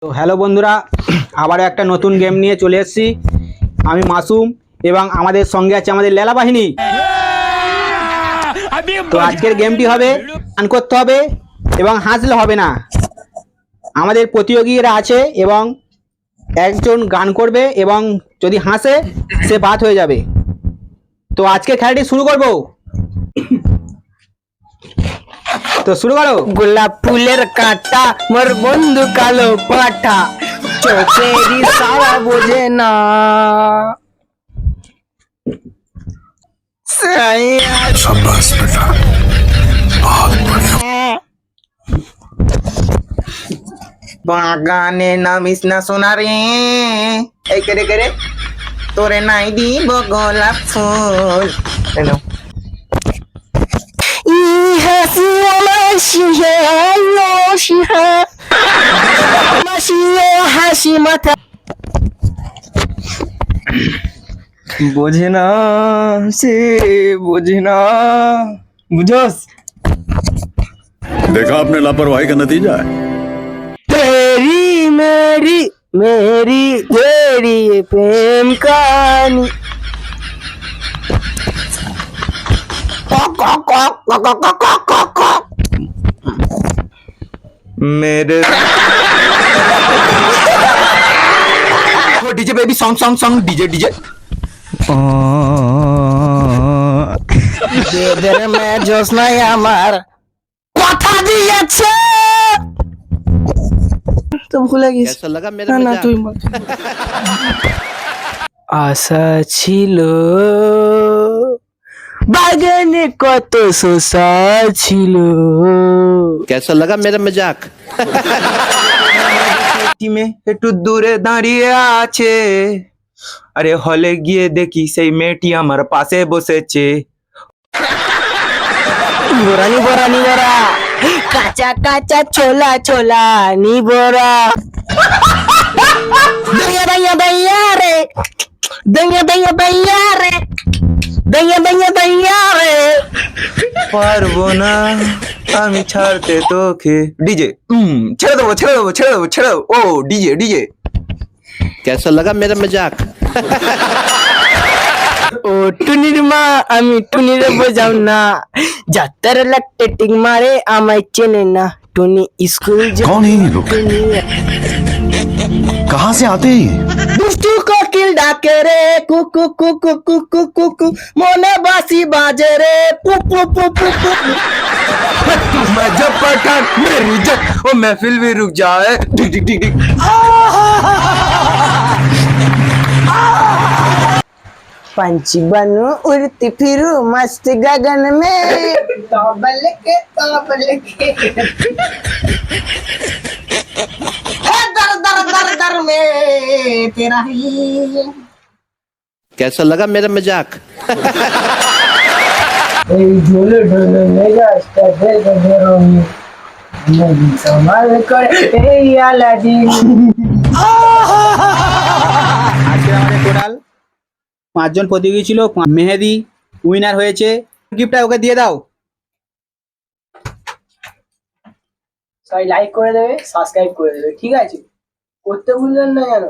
তো হ্যালো বন্ধুরা, আবারও একটা নতুন গেম নিয়ে চলে এসেছি। আমি মাসুম এবং আমাদের সঙ্গে আছে আমাদের লেলা বাহিনী। তো আজকের গেমটি হবে গান করতে হবে এবং হাসলে হবে না। আমাদের প্রতিযোগীরা আছে এবং একজন গান করবে এবং যদি হাসে সে বাদ হয়ে যাবে। তো আজকে খেলাটি শুরু করব। তো শুরু করো। গোলাপ ফুলের কাঁটা মোর বন্ধু কালো পাঠা, চোখের ইশারা বোঝে না। शाबाश बेटा, बहुत बढ़िया। বাগানে নামিস না সোনা রে, এই কেড়ে কেড়ে তোরে নাই দিব গোলাপ ফুল। হাসি মাথা বোঝে না, সে বোঝে না, বুঝোস? देखा आपने लापरवाही का नतीजा है। तेरी मेरी मेरी तेरी ये प्रेम कहानी। मेरे DJ baby song song song DJ DJ বেদের মে জোসনাই আমার কথা দিয়েছে তো ভুলে গেছি। कैसा लगा मेरा না না मजाक? তুই বল। আশা ছিল বাগানে কত শসা ছিল, कैसा लगा मेरा मजाक? টিমে একটু দূরে দাঁড়িয়ে আছে, আরে হলে গিয়ে দেখি সেই মেয়েটি আমার পাশে বসেছে। নিবোরা নিবোরা নিবোরা, কাঁচা কাঁচা ছোলা ছোলা নিবোরা। দইয়া দইয়া দইয়া রে, দইয়া দইয়া দইয়া রে, দইয়া দইয়া দইয়া রে। পারবো না আমি ছাড়তে তোকে। ডিজে ছেড়ে দেবো ছেড়ে দেবো ছেড়ে দেবো ছেড়ে দেবো। ও ডিজে ডিজে। कैसा लगा मेरा मजाक? ও টুনির মা আমি টুনির বোঝাও না, যাত্রার লাগতে টিক মারে আমায় চেনে না। টুনি স্কুল कौन है ये लोग? कहाँ से आते हैं ये? দুষ্টু কোকিল ডাকে রে কুকু কুকু কুকু কুকু, মনে বাসি বাজে রে পু পু পু পু পু। मैं जब पठान मेरी जब वो महफिल भी रुक जाए। डिग डिग डिग डिग। पंछी बनू उड़ती फिरू मस्त गगन में, तौबल के दर दर दर दर में तेरा ही। कैसा लगा मेरा मजाक? এই ঝোলে ঝোলে মেজাজটা ভেবে বেরোনি, নদী সমাল করে এই আলাদিন। আজকে আমাদের টোটাল 5 জন প্রতিযোগী ছিল। মেহেদি উইনার হয়েছে। গিফটটা ওকে দিয়ে দাও। সবাই লাইক করে দেবে, সাবস্ক্রাইব করে দেবে, ঠিক আছে? করতে ভুলবেন না যেন।